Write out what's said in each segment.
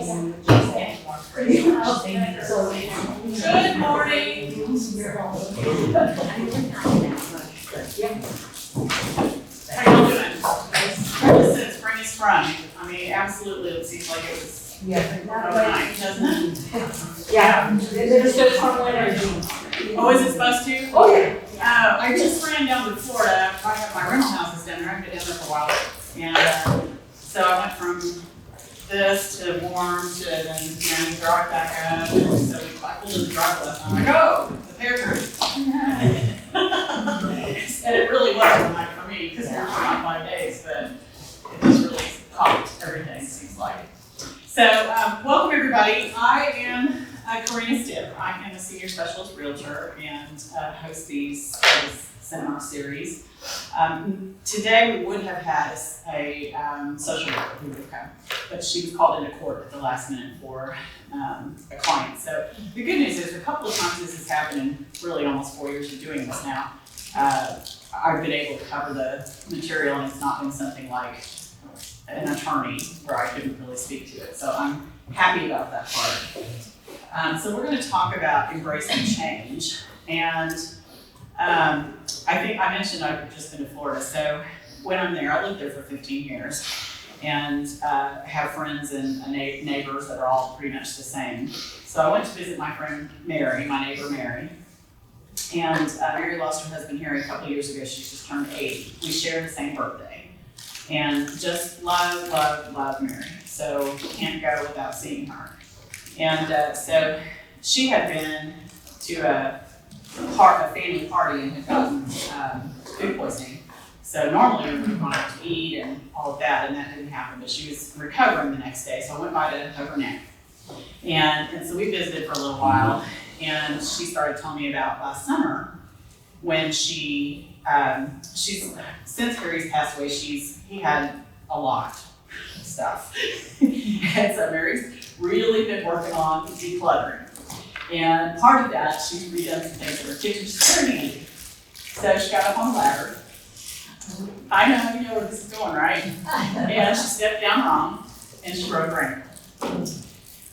Good morning. How y'all doing? Listen, spring is sprung. I mean, absolutely, it seems like it was overnight, doesn't it? Yeah, there's good from winter. Oh, is it supposed to? Oh, yeah. I just ran down to Florida. I have my rental houses down there. I've been down there for a while. And so I went from this to warm to then, drive back up. And so I pulled in the driveway last night. I'm like, oh, the pear tree. And it really wasn't like for me because it's not 5 days, but it just really caught everything, it seems like. So, welcome everybody. I am Karina Stipp. I am a senior specialist realtor and host these seminar series. Today we would have had a social worker who would have come, but she was called into court at the last minute for a client. So the good news is a couple of times this has happened in really almost 4 years of doing this now. I've been able to cover the material and it's not been something like an attorney where I couldn't really speak to it. So I'm happy about that part. So we're going to talk about embracing change. And I think I mentioned I've just been to Florida. So when I'm there, I lived there for 15 years and have friends and neighbors that are all pretty much the same. So I went to visit my friend Mary, my neighbor Mary. And Mary lost her husband Harry a couple of years ago. She just turned 80. We share the same birthday. And just love Mary. So can't go without seeing her. And so she had been to a family party and had gotten food poisoning. So normally we would have gone out to eat and all of that, and that didn't happen. But she was recovering the next day, so I went by to hug her neck. And so we visited for a little while, and she started telling me about last summer when she's since Harry's passed away, he had a lot of stuff. And so Mary's really been working on decluttering. And part of that, she's redone some things in her kitchen. She's very neat. So she got up on the ladder. I know, you know where this is going, right? And she stepped down wrong, and she broke her ankle.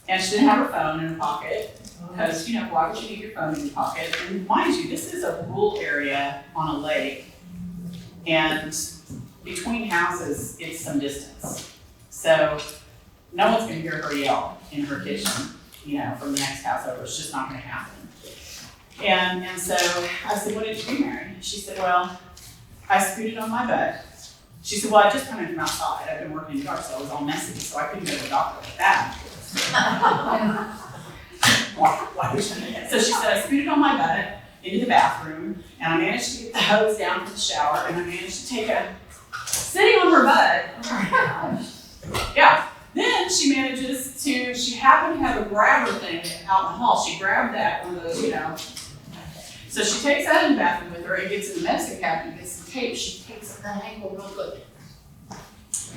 And she didn't have her phone in her pocket, because, why would you need your phone in your pocket? And mind you, this is a rural area on a lake, and between houses, it's some distance. So no one's gonna hear her yell in her kitchen, from the next house over. It's just not gonna happen. And so I said, what did you do, Mary? She said, well, I scooted on my butt. She said, well, I just come from outside. I've been working in the dark, so I was all messy, so I couldn't go to the doctor like that. So she said, I scooted on my butt into the bathroom, and I managed to get the hose down for the shower, and I managed to take sitting on her butt. Yeah. Then she happened to have a grabber thing out in the hall. She grabbed that, one of those, So she takes that in the bathroom with her and gets in the medicine cabinet, gets some tape. She takes her ankle real good.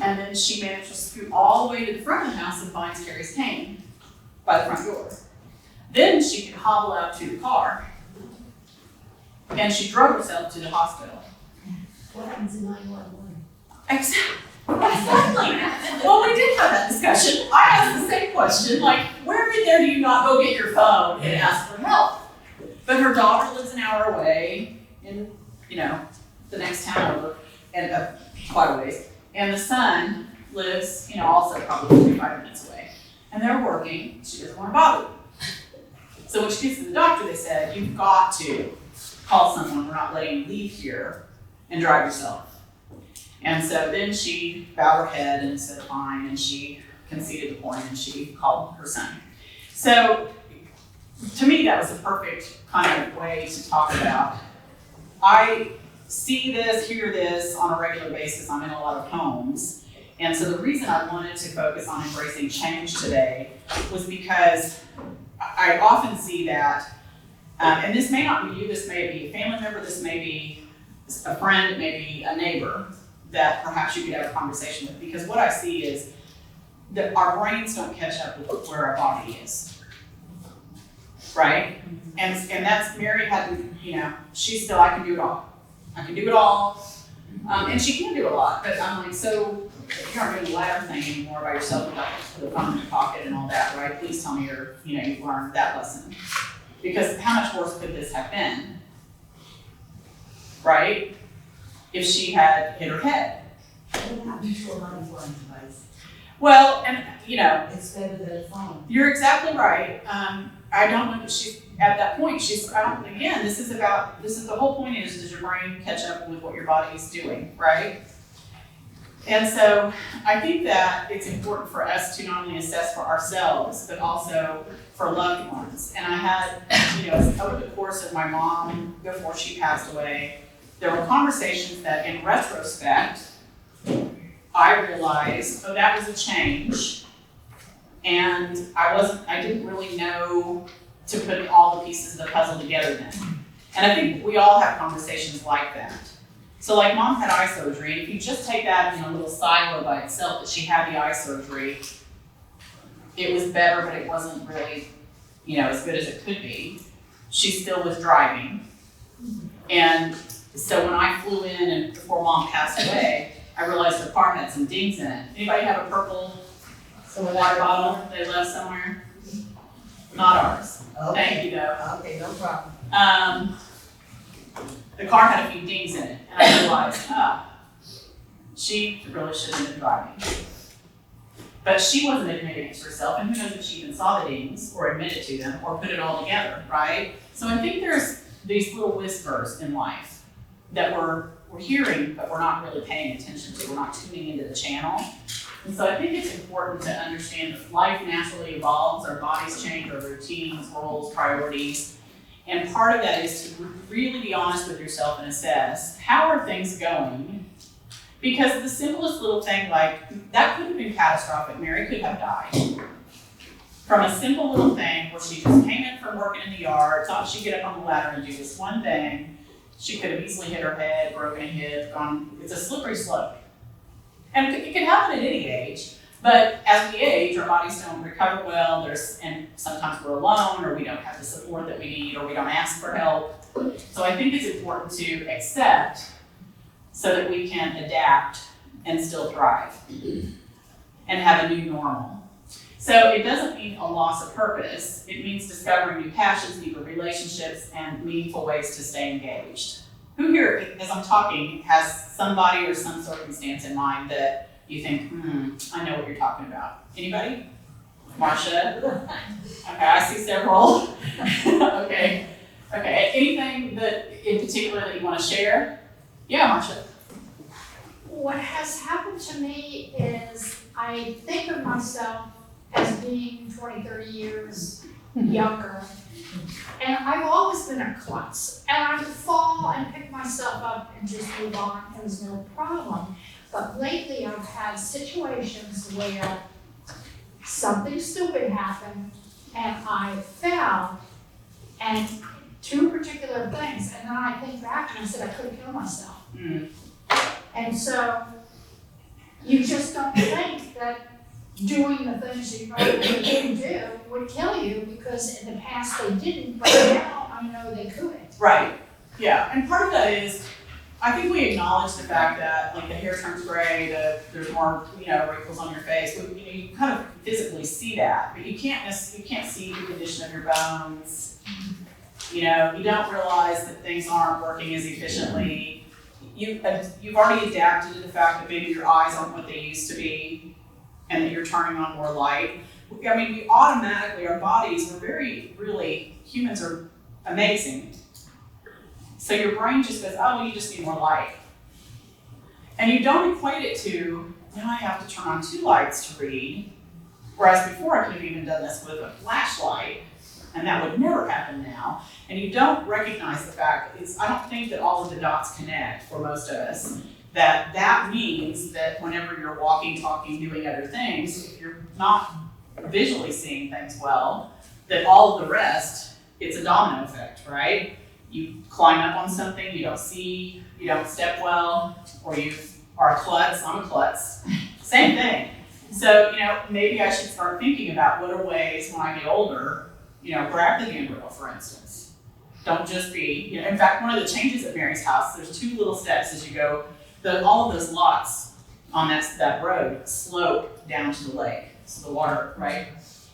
And then she managed to scoot all the way to the front of the house and finds Carrie's cane by the front door. Then she could hobble out to the car. And she drove herself to the hospital. What happens in 911? Exactly. Well, we did have that discussion. I asked the same question, like, where in there do you not go get your phone and ask for help? But her daughter lives an hour away in, the next town over, and quite a ways. And the son lives, also probably 45 minutes away. And they're working. She doesn't want to bother them. So when she gets to the doctor, they said, you've got to call someone. We're not letting you leave here and drive yourself. And so then she bowed her head and said fine, and she conceded the point, and she called her son. So to me, that was a perfect kind of way to talk about. I see this, hear this on a regular basis. I'm in a lot of homes. And so the reason I wanted to focus on embracing change today was because I often see that, and this may not be you, this may be a family member, this may be a friend, it may be a neighbor that perhaps you could have a conversation with. Because what I see is that our brains don't catch up with where our body is, right? And that's, Mary hadn't, she's still, I can do it all. I can do it all. And she can do a lot, but I'm like, so you aren't doing the ladder thing anymore by yourself, you got to put the phone in your pocket and all that, right? Please tell me you've learned that lesson. Because how much worse could this have been, right? If she had hit her head. I don't have mutual money for device. Well, and It's better than a phone. you're exactly right. I don't know that she's at that point. Again, this is the whole point is, does your brain catch up with what your body is doing, right? And so I think that it's important for us to not only assess for ourselves, but also for loved ones. And I had, over the course of my mom, before she passed away, there were conversations that in retrospect, I realized, that was a change. And I didn't really know to put all the pieces of the puzzle together then. And I think we all have conversations like that. So like mom had eye surgery, and if you just take that in a little silo by itself, that she had the eye surgery, it was better, but it wasn't really, as good as it could be. She still was driving. And so when I flew in and before mom passed away, I realized her car had some dings in it. Anybody have a purple water bottle they left somewhere? Not ours. Okay. Thank you though. Okay, no problem. The car had a few dings in it, and I realized, she really shouldn't have been driving. But she wasn't admitting it to herself, and who knows if she even saw the dings, or admitted to them, or put it all together, right? So I think there's these little whispers in life that we're hearing, but we're not really paying attention to. We're not tuning into the channel. And so I think it's important to understand that life naturally evolves, our bodies change, our routines, roles, priorities. And part of that is to really be honest with yourself and assess, how are things going? Because the simplest little thing, like, that could have been catastrophic. Mary could have died. From a simple little thing where she just came in from working in the yard, thought she'd get up on the ladder and do this one thing, she could have easily hit her head, broken a hip, it's a slippery slope. And it can happen at any age. But as we age, our bodies don't recover well, and sometimes we're alone, or we don't have the support that we need, or we don't ask for help. So I think it's important to accept so that we can adapt and still thrive and have a new normal. So it doesn't mean a loss of purpose. It means discovering new passions, deeper relationships, and meaningful ways to stay engaged. Who here, as I'm talking, has somebody or some circumstance in mind that you think, I know what you're talking about? Anybody? Marcia? Okay, I see several. Okay. Anything that in particular that you want to share? Yeah, Marcia. What has happened to me is I think of myself as being 20, 30 years younger. And I've always been a klutz. And I would fall and pick myself up and just move on, and there's no problem. But lately I've had situations where something stupid happened and I fell, and two particular things, and then I think back and I said I could have killed myself. And so you just don't think that doing the things you probably didn't do would kill you, because in the past they didn't, but now I know they could. Right. Yeah. And part of that is, I think we acknowledge the fact that, like, the hair turns gray, there's more, wrinkles on your face. You kind of physically see that, but you can't see the condition of your bones. You don't realize that things aren't working as efficiently. You've already adapted to the fact that maybe your eyes aren't what they used to be, and that you're turning on more light. I mean, we automatically, our bodies, humans are amazing. So your brain just goes, you just need more light. And you don't equate it to, now I have to turn on 2 lights to read. Whereas before I could have even done this with a flashlight, and that would never happen now. And you don't recognize the fact that I don't think that all of the dots connect for most of us. That means that whenever you're walking, talking, doing other things, if you're not visually seeing things well, that all of the rest, it's a domino effect, right? You climb up on something, you don't see, you don't step well, or you are a klutz. I'm a klutz. Same thing. So, maybe I should start thinking about what are ways when I get older, grab the handrail, for instance. Don't just be, in fact, one of the changes at Mary's house, there's 2 little steps as you go. All of those lots on that road slope down to the lake, so the water, right?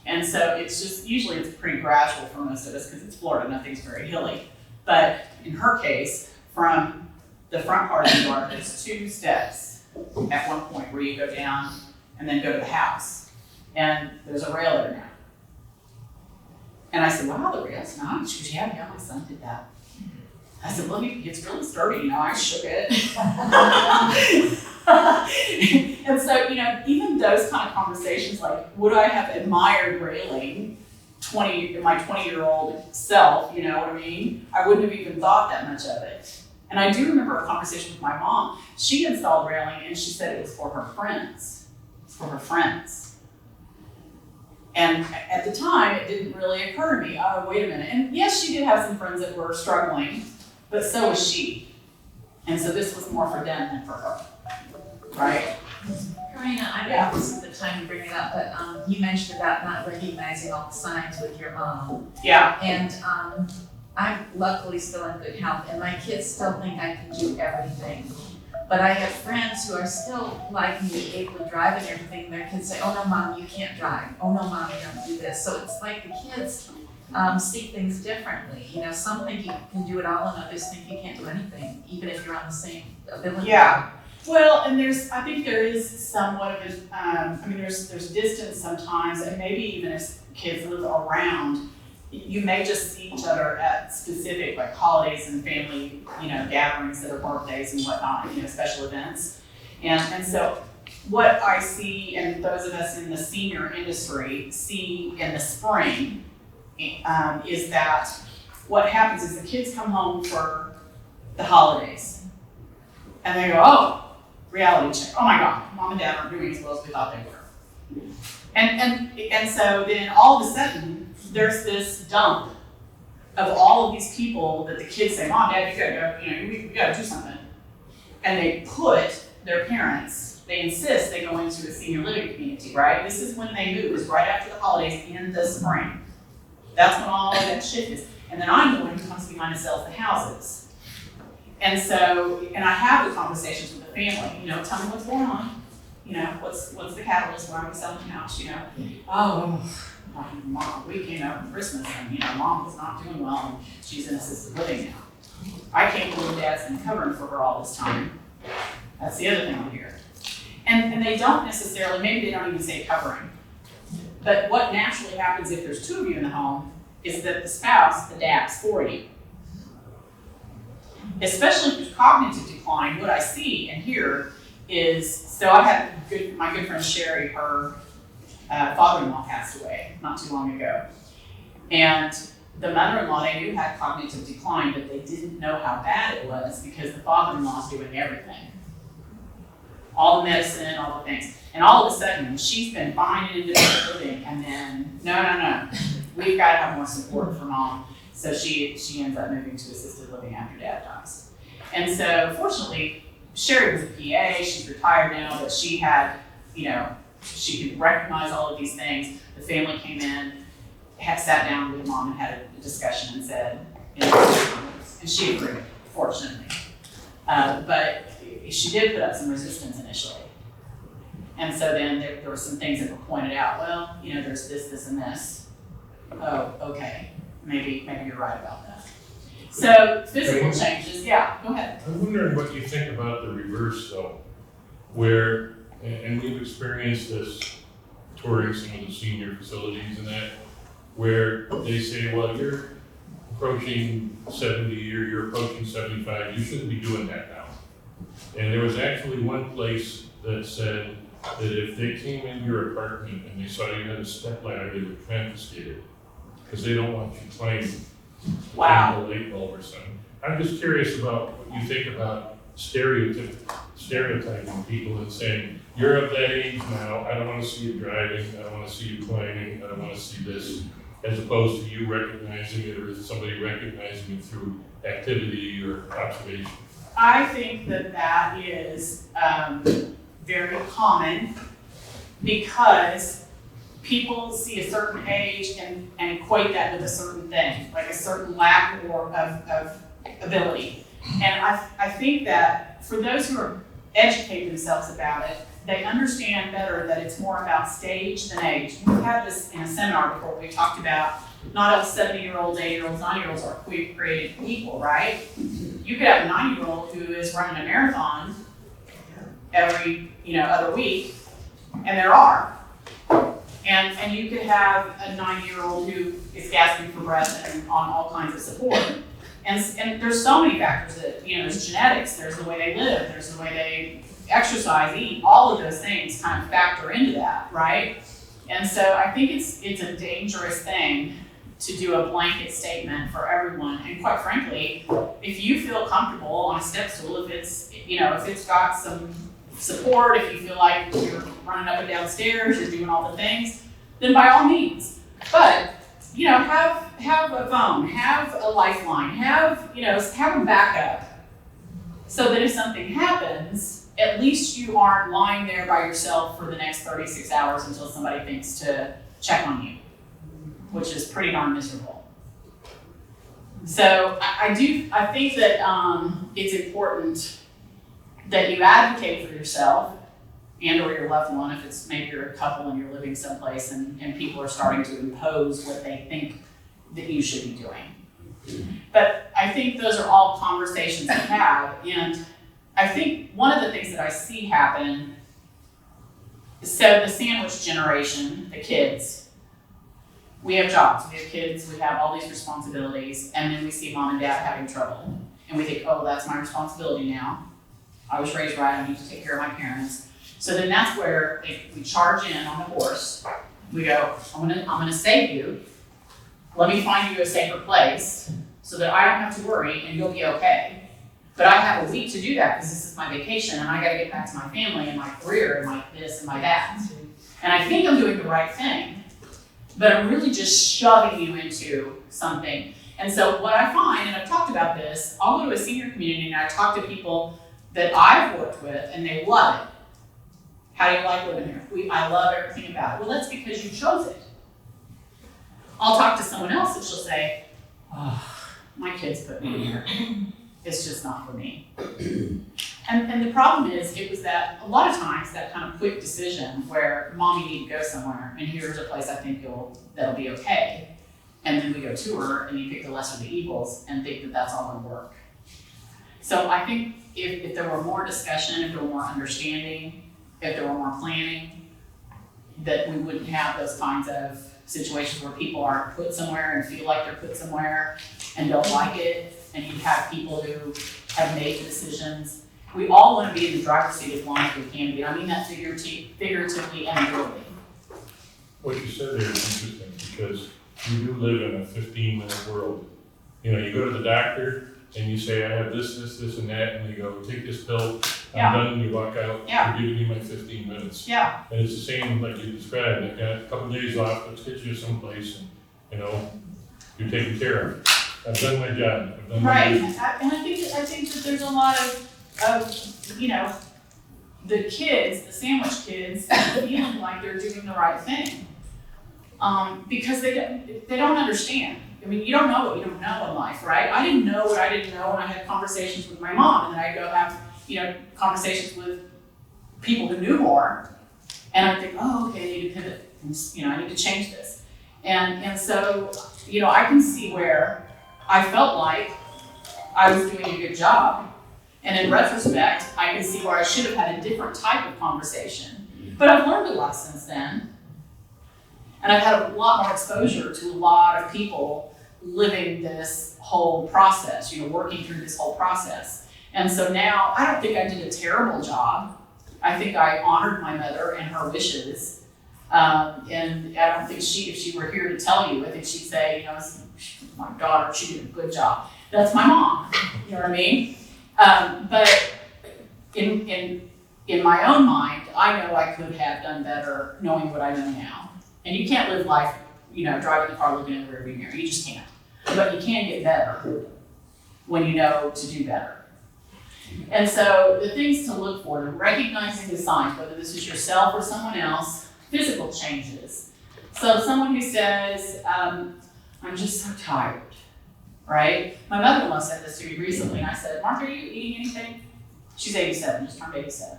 And so usually it's pretty gradual for most of us because it's Florida, nothing's very hilly. But in her case, from the front part of the yard, there's 2 steps at one point where you go down and then go to the house. And there's a rail there now. And I said, wow, the rail's nice. She goes, yeah, my son did that. I said, well, it's really sturdy, I shook it. And so, even those kind of conversations, like, would I have admired railing my 20-year-old self, you know what I mean? I wouldn't have even thought that much of it. And I do remember a conversation with my mom. She installed railing and she said it was for her friends. It's for her friends. And at the time, it didn't really occur to me, oh, wait a minute. And yes, she did have some friends that were struggling, but so was she. And so this was more for them than for her, right? Karina, I don't know if this is the time to bring it up, but you mentioned about not recognizing all the signs with your mom. Yeah. And I'm luckily still in good health, and my kids still think I can do everything. But I have friends who are still like me, able to drive and everything, and their kids say, oh no, Mom, you can't drive. Oh no, Mom, you don't do this. So it's like the kids see things differently. Some think you can do it all, and others think you can't do anything, even if you're on the same ability. Yeah. Well, and I think there is somewhat of there's distance sometimes, and maybe even as kids live around, you may just see each other at specific like holidays and family, gatherings that are birthdays and whatnot, special events. And so what I see, and those of us in the senior industry see in the spring, is that what happens is the kids come home for the holidays and they go, oh, reality check. Oh my God, Mom and Dad aren't doing as well as we thought they were. And so then all of a sudden, there's this dump of all of these people that the kids say, Mom, Dad, you gotta go, we gotta do something. And they put their parents, they insist they go into a senior living community, right? This is when they move, it's right after the holidays in the spring. That's when all of that shit is. And then I'm the one who comes behind and sells the houses. And so, and I have the conversations with the family, tell me what's going on. What's the catalyst, why are we selling the house, Oh, Mom, we came out for Christmas and, Mom was not doing well and she's in assisted living now. I can't believe Dad's been covering for her all this time. That's the other thing I hear. And they don't necessarily, maybe they don't even say covering. But what naturally happens if there's 2 of you in the home is that the spouse adapts for you. Especially if there's cognitive decline, what I see and hear is, so I had my good friend Sherry, her father-in-law passed away not too long ago. And the mother-in-law, they knew had cognitive decline, but they didn't know how bad it was because the father-in-law's doing everything. All the medicine, all the things. And all of a sudden, she's been fine in independent living, and then, no, we've got to have more support for Mom. So she ends up moving to assisted living after Dad dies. And so, fortunately, Sherry was a PA, she's retired now, but she had, she could recognize all of these things. The family came in, sat down with Mom and had a discussion and said, and she agreed, fortunately. But she did put up some resistance initially. And so then there were some things that were pointed out. Well, there's this, and this. Oh, okay. Maybe you're right about that. So physical changes, yeah, go ahead. I'm wondering what you think about the reverse though, where, and we've experienced this touring some of the senior facilities and that, where they say, well, you're approaching 70 or you're approaching 75, you shouldn't be doing that now. And there was actually one place that said that if they came in your apartment and they saw you had a step ladder, they would confiscate it because they don't want you claiming Wow. a light bulb or something. I'm just curious about what you think about stereotyping people and saying, you're of that age now, I don't want to see you driving, I don't want to see you climbing, I don't want to see this, as opposed to you recognizing it or somebody recognizing it through activity or observation. I think that is very common because people see a certain age and equate that with a certain thing, like a certain lack of ability. And I think that for those who are educate themselves about it, they understand better that it's more about stage than age. We've had this in a seminar before. We talked about not all 70-year-olds, 80-year-olds, 90-year-olds are created equal, right? You could have a 90-year-old who is running a marathon every other week, and there are. And you could have a 90-year-old who is gasping for breath and on all kinds of support. And there's so many factors that, there's genetics, there's the way they live, there's the way they exercise, eat, all of those things kind of factor into that, right? And so I think it's a dangerous thing to do a blanket statement for everyone. And quite frankly, if you feel comfortable on a step stool, if it's got some support, if you feel like you're running up and down stairs, you're doing all the things, then by all means. But have a phone, have a lifeline, have a backup, so that if something happens, at least you aren't lying there by yourself for the next 36 hours until somebody thinks to check on you, which is pretty darn miserable. So I think that it's important that you advocate for yourself and or your loved one, if it's maybe you're a couple and you're living someplace and people are starting to impose what they think that you should be doing. But I think those are all conversations to have. And I think one of the things that I see happen, so the sandwich generation, the kids, we have jobs, we have kids, we have all these responsibilities, and then we see mom and dad having trouble. And we think, oh, that's my responsibility now. I was raised right, I need to take care of my parents. So then that's where we charge in on the horse. We go, I'm gonna save you. Let me find you a safer place so that I don't have to worry and you'll be okay. But I have a week to do that because this is my vacation and I gotta get back to my family and my career and my this and my that. And I think I'm doing the right thing, but I'm really just shoving you into something. And so what I find, and I've talked about this, I'll go to a senior community and I talk to people that I've worked with and they love it. How do you like living here? I love everything about it. Well, that's because you chose it. I'll talk to someone else and she'll say, oh, my kids put me here. It's just not for me. And the problem is, it was that a lot of times that kind of quick decision where mom, you need to go somewhere and here's a place I think that'll be okay. And then we go to her and you pick the lesser of the evils and think that that's all gonna work. So I think if there were more discussion, if there were more understanding, if there were more planning, that we wouldn't have those kinds of situations where people are put somewhere and feel like they're put somewhere and don't like it, and you have people who have made the decisions. We all want to be in the driver's seat as long as we can be. I mean that figuratively and literally. What you said there is interesting because you do live in a 15-minute world. You go to the doctor and you say, I have this, and that, and they go, take this pill, I'm done, and you walk out, Yeah. you're giving me my 15 minutes. Yeah, And it's the same like you described, I've got a couple days off, let's get you someplace, and you're taken care of. I've done my job, I've done my right. duty. And I think that there's a lot of the kids, the sandwich kids, feeling like they're doing the right thing. Because they don't understand. I mean, you don't know what you don't know in life, right? I didn't know what I didn't know when I had conversations with my mom, and then I'd go have, conversations with people who knew more, and I'd think, oh, okay, I need to pivot, and, I need to change this. And so, I can see where I felt like I was doing a good job, and in retrospect, I can see where I should have had a different type of conversation. But I've learned a lot since then. And I've had a lot more exposure to a lot of people living this whole process, working through this whole process. And so now, I don't think I did a terrible job. I think I honored my mother and her wishes. And I don't think if she were here to tell you, I think she'd say, my daughter, she did a good job. That's my mom, you know what I mean? But in my own mind, I know I could have done better knowing what I know now. And you can't live life, driving the car looking in the rearview mirror. You just can't. But you can get better when you know to do better. And so the things to look for, recognizing the signs, whether this is yourself or someone else, physical changes. So someone who says, I'm just so tired, right? My mother-in-law said this to me recently, and I said, Martha, are you eating anything? She's 87, just turned 87.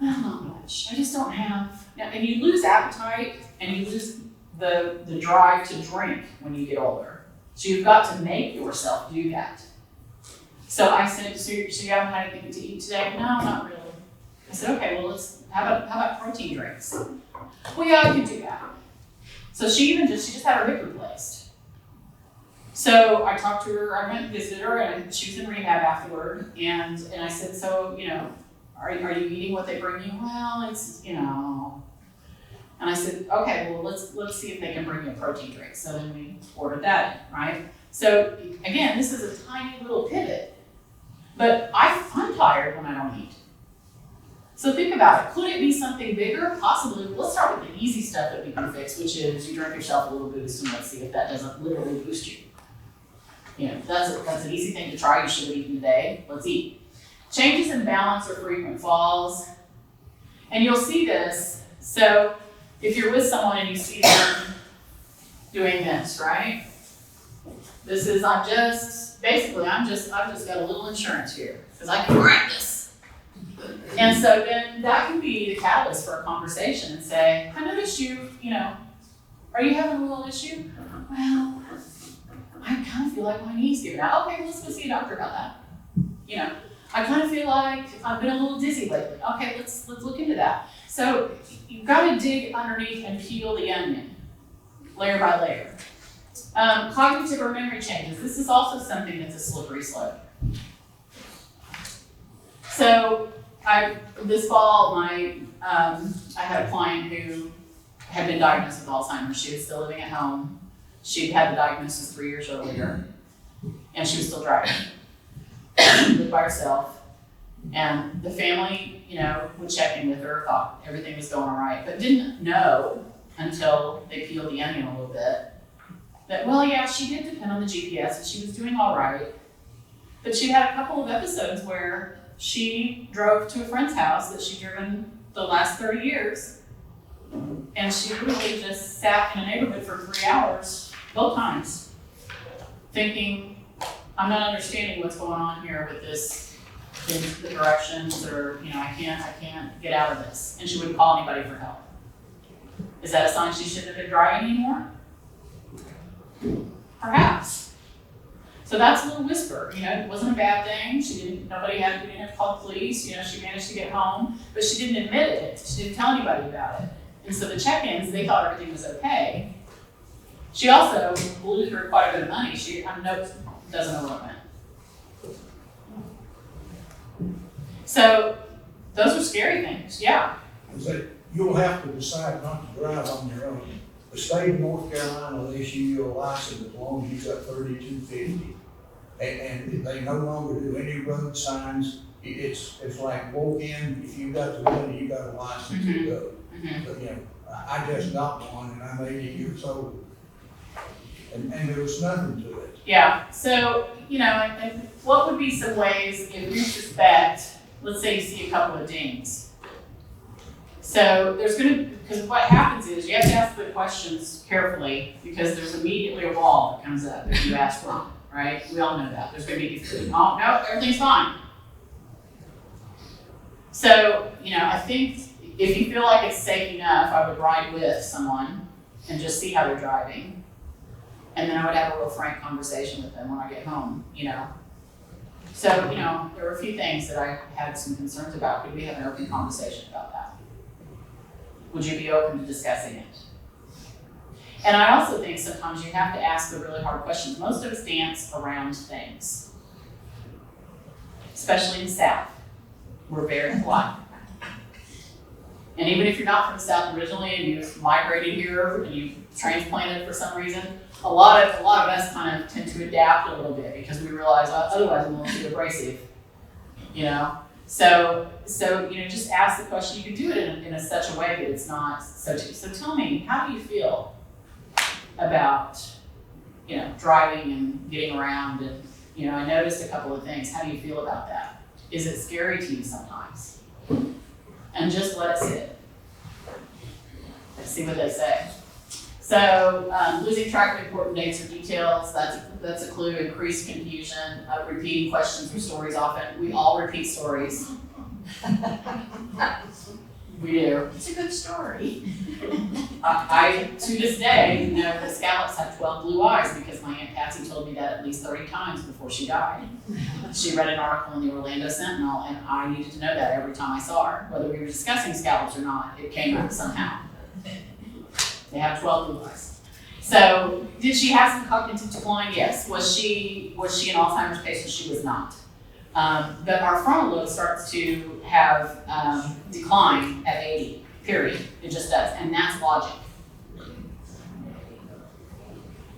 well, not much. I just don't have, and you lose appetite and you lose the drive to drink when you get older. So you've got to make yourself do that. So I said, so you haven't had anything to eat today? No, not really. I said, okay, well, how about protein drinks? Well, yeah, I can do that. So she just had her hip replaced. So I talked to her, I went and visited her, and she was in rehab afterward. And I said, so, are you eating what they bring you? Well, it's, And I said, okay, well, let's see if they can bring you a protein drink. So then we ordered that in, right? So again, this is a tiny little pivot, but I'm tired when I don't eat. So think about it. Could it be something bigger? Possibly. Let's start with the easy stuff that we can fix, which is you drink yourself a little boost, and let's see if that doesn't literally boost you. That's an easy thing to try. You should have eaten today. Let's eat. Changes in balance or frequent falls. And you'll see this. So if you're with someone and you see them doing this, right? This is, I've just got a little insurance here because I can grab this. And so then that can be the catalyst for a conversation and say, I noticed are you having a little issue? Well, I kind of feel like my knee's giving out. Okay, let's go see a doctor about that. I kind of feel like I've been a little dizzy lately. Okay, let's look into that. So you've got to dig underneath and peel the onion, layer by layer. Cognitive or memory changes. This is also something that's a slippery slope. So this fall, I had a client who had been diagnosed with Alzheimer's. She was still living at home. She'd had the diagnosis 3 years earlier, and she was still driving. She lived by herself, and the family, would check in with her, thought everything was going all right, but didn't know until they peeled the onion a little bit that, well, yeah, she did depend on the GPS, and she was doing all right, but she had a couple of episodes where she drove to a friend's house that she'd driven the last 30 years, and she really just sat in a neighborhood for 3 hours, both times, thinking, I'm not understanding what's going on here with this, the directions, or, I can't get out of this. And she wouldn't call anybody for help. Is that a sign she shouldn't have been driving anymore? Perhaps. So that's a little whisper, it wasn't a bad thing. We didn't have to call the police, she managed to get home, but she didn't admit it. She didn't tell anybody about it. And so the check-ins, they thought everything was okay. She also blew through quite a bit of money. Doesn't know what it meant. So those are scary things, yeah. You'll have to decide not to drive on your own. The state of North Carolina will issue you a license as long as you've got 3250. And they no longer do any road signs. It's like walk in, if you've got the money, you got a license to go. But I just got one and I'm 80 years old. And there was nothing to it. Yeah, so, and what would be some ways if you suspect, let's say you see a couple of dings. So because what happens is you have to ask the questions carefully because there's immediately a wall that comes up if you ask wrong, right? We all know that. There's going to be these, oh, no, everything's fine. So, I think if you feel like it's safe enough, I would ride with someone and just see how they're driving. And then I would have a real frank conversation with them when I get home, So, there were a few things that I had some concerns about. Could we have an open conversation about that? Would you be open to discussing it? And I also think sometimes you have to ask the really hard questions. Most of us dance around things, especially in the South. We're very polite. And even if you're not from the South originally and you've migrated here and you've transplanted for some reason, a lot of us kind of tend to adapt a little bit because we realize otherwise we won't be abrasive, So just ask the question. You can do it in such a way that it's not so. So tell me, how do you feel about driving and getting around? And I noticed a couple of things. How do you feel about that? Is it scary to you sometimes? And just let it sit. Let's see what they say. So losing track of important dates or details, that's a clue. Increased confusion, repeating questions or stories often. We all repeat stories. We do. It's a good story. I to this day, know that scallops have 12 blue eyes because my Aunt Patsy told me that at least 30 times before she died. She read an article in the Orlando Sentinel, and I needed to know that every time I saw her. Whether we were discussing scallops or not, it came up somehow. They have 12 blue eyes. So, did she have some cognitive decline? Yes. Was she an Alzheimer's patient? She was not. But our frontal lobe starts to have decline at 80, period. It just does, and that's logic.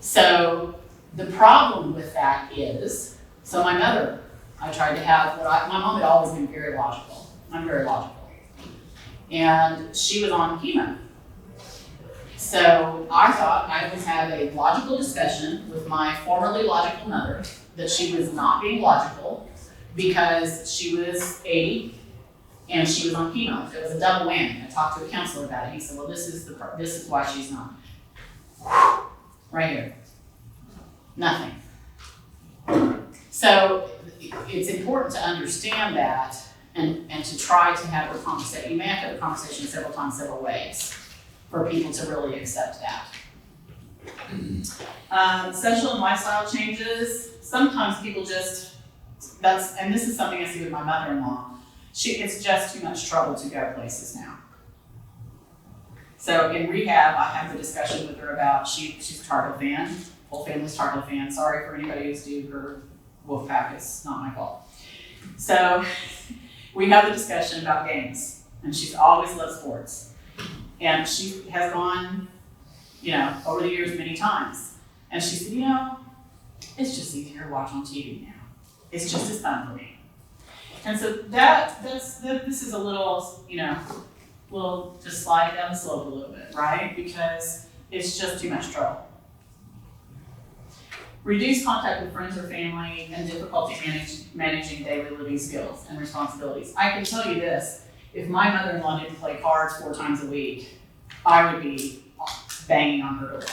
So the problem with that is, so my mother, I tried to have my mom had always been very logical. I'm very logical. And she was on chemo. So I thought I would have a logical discussion with my formerly logical mother that she was not being logical because she was 80 and she was on chemo. It was a double whammy. I talked to a counselor about it. He said, well, this is why she's not. Right here. Nothing. So it's important to understand that and to try to have a conversation. You may have to have a conversation several times, several ways for people to really accept that. Social and lifestyle changes. Sometimes people just, and this is something I see with my mother-in-law, it's just too much trouble to go places now. So in rehab, I have the discussion with her about, she's a Tar Heel fan, whole family's Tar Heel fan. Sorry for anybody who's due her Wolfpack, it's not my fault. So we have the discussion about games, and she's always loved sports. And she has gone, over the years many times. And she said, it's just easier to watch on TV now. It's just as fun for me. And so this is a little, we'll just slide down the slope a little bit, right? Because it's just too much trouble. Reduce contact with friends or family and difficulty managing daily living skills and responsibilities. I can tell you this, if my mother-in-law didn't play cards 4 times a week, I would be banging on her door.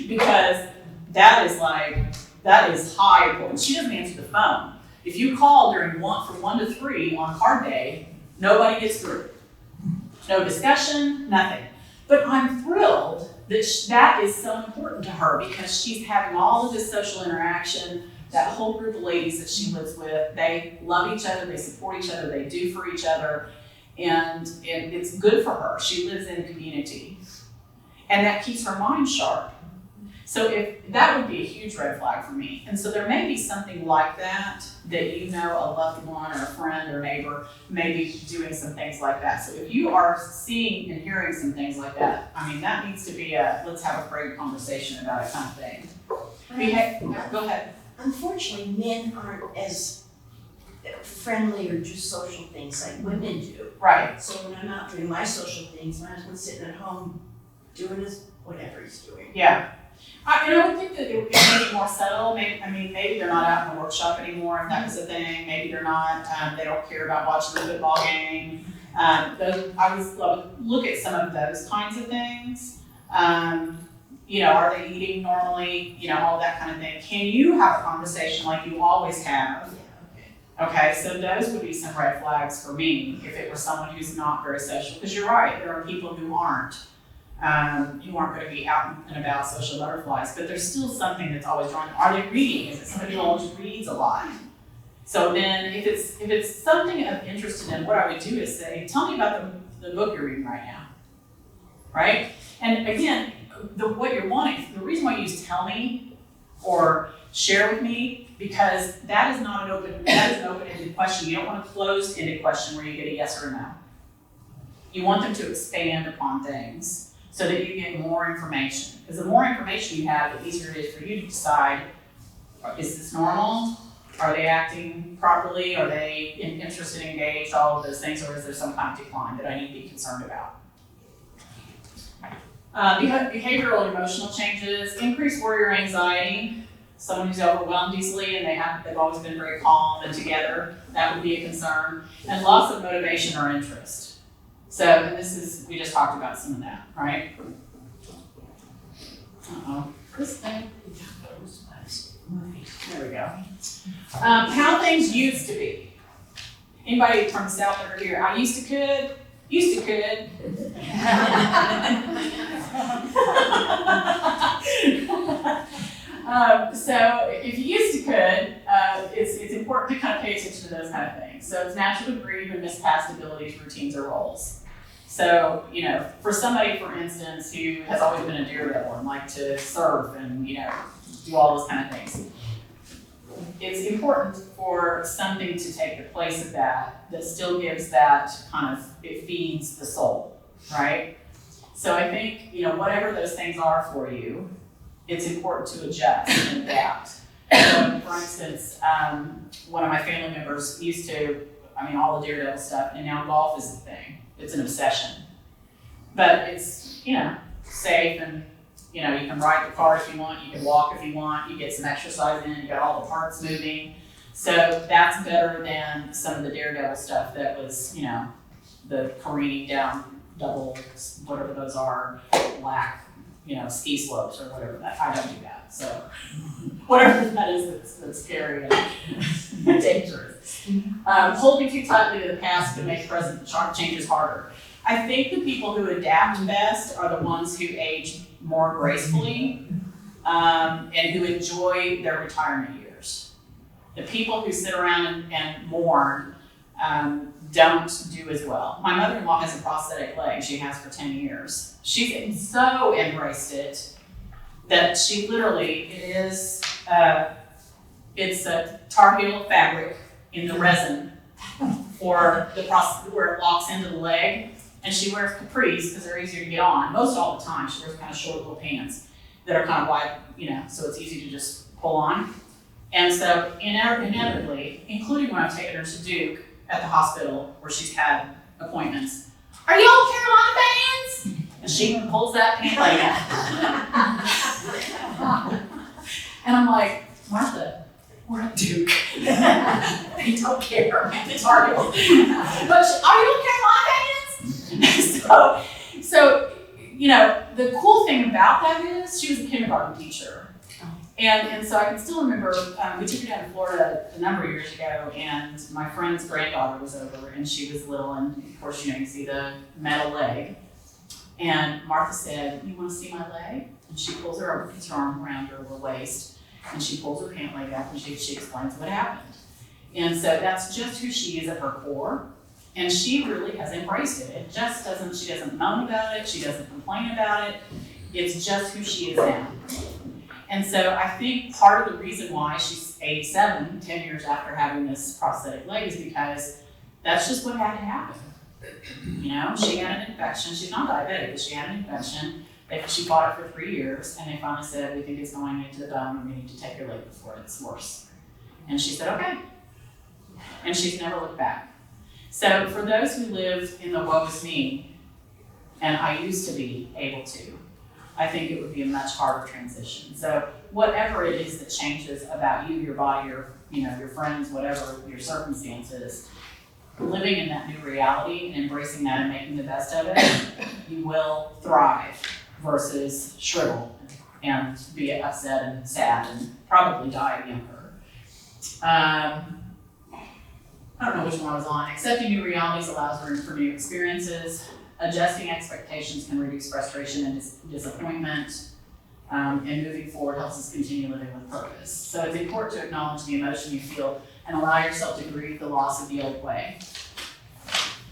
Because that is high importance. She doesn't answer the phone. If you call from 1 to 3 on card day, nobody gets through. No discussion, nothing. But I'm thrilled that is so important to her because she's having all of this social interaction, that whole group of ladies that she lives with, they love each other, they support each other, they do for each other, and it's good for her. She lives in a community. And that keeps her mind sharp. So that would be a huge red flag for me. And so there may be something like that a loved one or a friend or neighbor may be doing some things like that. So if you are seeing and hearing some things like that, that needs to be let's have a great conversation about it kind of thing. Go ahead. Unfortunately, men aren't as friendly or do social things like women do. Right. So when I'm out doing my social things, my husband's sitting at home doing whatever he's doing. Yeah. I would think that it may be more subtle. Maybe they're not out in the workshop anymore, if that was a thing. Maybe they're not, they don't care about watching the football game. I would look at some of those kinds of things. Are they eating normally? All that kind of thing. Can you have a conversation like you always have? Okay, so those would be some red flags for me if it were someone who's not very social. Because you're right, there are people who aren't going to be out and about social butterflies, but there's still something that's always drawing. Are they reading? Is it somebody who always reads a lot? So then if it's something I'm interested in, what I would do is say, tell me about the book you're reading right now, right? And again, what you're wanting, the reason why you use tell me or share with me, because that is an open-ended question. You don't want a closed-ended question where you get a yes or a no. You want them to expand upon things so that you get more information. Because the more information you have, the easier it is for you to decide, is this normal? Are they acting properly? Are they interested, engaged, all of those things, or is there some kind of decline that I need to be concerned about? Behavioral and emotional changes, increased worry or anxiety, someone who's overwhelmed easily and they've always been very calm and together, that would be a concern, and loss of motivation or interest. So, and we just talked about some of that, right? Uh-oh. This thing. There we go. How things used to be. Anybody from the South over here? I used to could. So if you used to could, it's important to kind of pay attention to those kind of things. So it's natural to grieve and miss past abilities, routines, or roles. So, for somebody, for instance, who has always been a daredevil and like to surf and, do all those kind of things, it's important for something to take the place of that still gives that it feeds the soul, right? So I think, whatever those things are for you, it's important to adjust and adapt. So, for instance, one of my family members used to, all the daredevil stuff, and now golf is the thing. It's an obsession. But it's, safe and, you can ride the car if you want, you can walk if you want, you get some exercise in, you got all the parts moving. So that's better than some of the daredevil stuff that was, the careening down double, whatever those are, black, ski slopes or whatever that, I don't do that. So whatever that is that's scary and dangerous. Holding too tightly to the past can make present changes harder. I think the people who adapt best are the ones who age more gracefully and who enjoy their retirement years. The people who sit around and mourn don't do as well. My mother-in-law has a prosthetic leg. She has for 10 years. She's so embraced it that she literally, it's a Tar Heel fabric in the resin for the where it locks into the leg. And she wears capris because they're easier to get on. Most all the time, she wears kind of short little pants that are kind of wide, so it's easy to just pull on. And so inevitably, including when I've taken her to Duke at the hospital where she's had appointments, are y'all Carolina fans? And she pulls that pant leg out. And I'm like, Martha, we're at Duke. They don't care. It's hard. But are you Carolina fans? So, the cool thing about that is she was a kindergarten teacher. And so I can still remember, we took her down to Florida a number of years ago, and my friend's granddaughter was over, and she was little, and of course, you see the metal leg. And Martha said, "You want to see my leg?" And she puts her arm around her waist, and she pulls her pant leg up, and she explains what happened. And so that's just who she is at her core. And she really has embraced it. She doesn't moan about it, she doesn't complain about it. It's just who she is now. And so I think part of the reason why she's 87, 10 years after having this prosthetic leg, is because that's just what had to happen. She had an infection. She's not diabetic, but she had an infection. She fought it for 3 years, and they finally said, "We think it's going into the bone, and we need to take your leg before it's worse." And she said, "Okay." And she's never looked back. So for those who live in the woe is me, and I used to be able to, I think it would be a much harder transition. So whatever it is that changes about you, your body, your friends, whatever your circumstances, living in that new reality and embracing that and making the best of it, you will thrive versus shrivel and be upset and sad and probably die younger. I don't know which one I was on. Accepting new realities allows room for new experiences. Adjusting expectations can reduce frustration and disappointment. And moving forward helps us continue living with purpose. So it's important to acknowledge the emotion you feel and allow yourself to grieve the loss of the old way.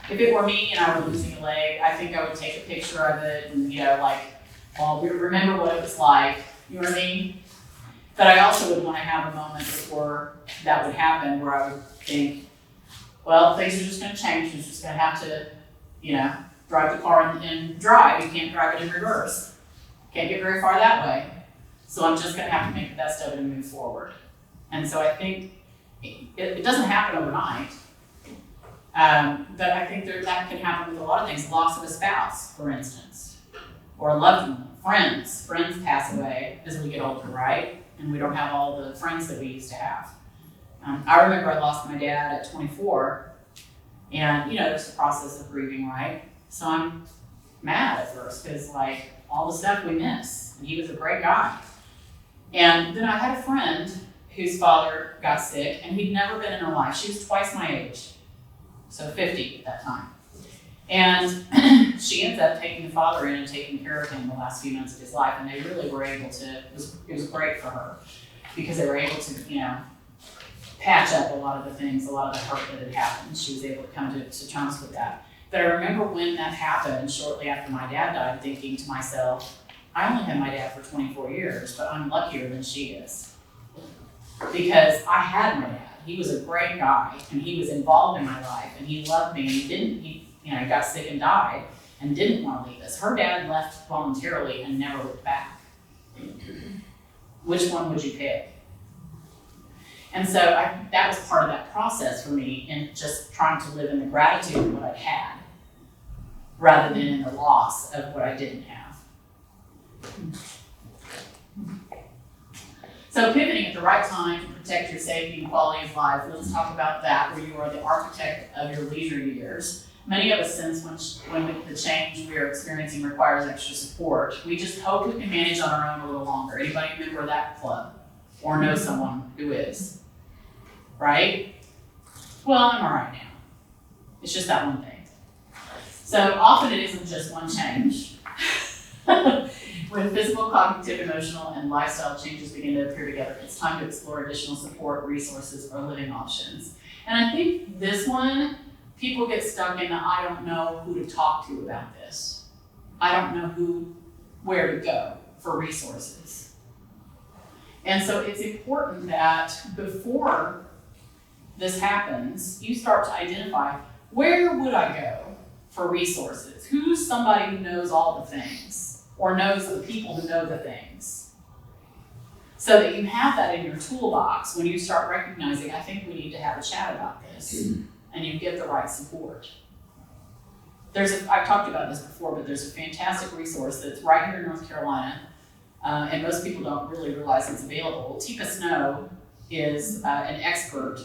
If it were me and I were losing a leg, I think I would take a picture of it and, remember what it was like. You know what I mean? But I also would want to have a moment before that would happen where I would think, well, things are just going to change. You're just going to have to, drive the car and drive. You can't drive it in reverse. Can't get very far that way. So I'm just going to have to make the best of it and move forward. And so I think it doesn't happen overnight. But I think that can happen with a lot of things. Loss of a spouse, for instance, or a loved one, friends. Friends pass away as we get older, right? And we don't have all the friends that we used to have. I remember I lost my dad at 24, and there's a process of grieving, right? So I'm mad at first because all the stuff we miss, and he was a great guy. And then I had a friend whose father got sick, and he'd never been in her life. She was twice my age, so 50 at that time. And she ends up taking the father in and taking care of him the last few months of his life, and they really were able to, it was great for her, because they were able to, patch up a lot of the things, a lot of the hurt that had happened. She was able to come to terms with that. But I remember when that happened, shortly after my dad died, thinking to myself, I only had my dad for 24 years, but I'm luckier than she is. Because I had my dad. He was a great guy, and he was involved in my life, and he loved me, and he got sick and died, and didn't want to leave us. Her dad left voluntarily and never looked back. Which one would you pick? And so that was part of that process for me, in just trying to live in the gratitude of what I had, rather than in the loss of what I didn't have. So pivoting at the right time to protect your safety and quality of life, let's talk about that, where you are the architect of your leisure years. Many of us sense when the change we are experiencing requires extra support. We just hope we can manage on our own a little longer. Anybody a member of that club? Or know someone who is? Right? Well, I'm all right now. It's just that one thing. So often it isn't just one change. When physical, cognitive, emotional, and lifestyle changes begin to appear together, it's time to explore additional support, resources, or living options. And I think this one, people get stuck in the I don't know who to talk to about this. I don't know where to go for resources. And so it's important that before this happens, you start to identify, where would I go for resources? Who's somebody who knows all the things, or knows the people who know the things? So that you have that in your toolbox when you start recognizing, I think we need to have a chat about this, and you get the right support. I've talked about this before, but there's a fantastic resource that's right here in North Carolina, and most people don't really realize it's available. Teepa Snow is an expert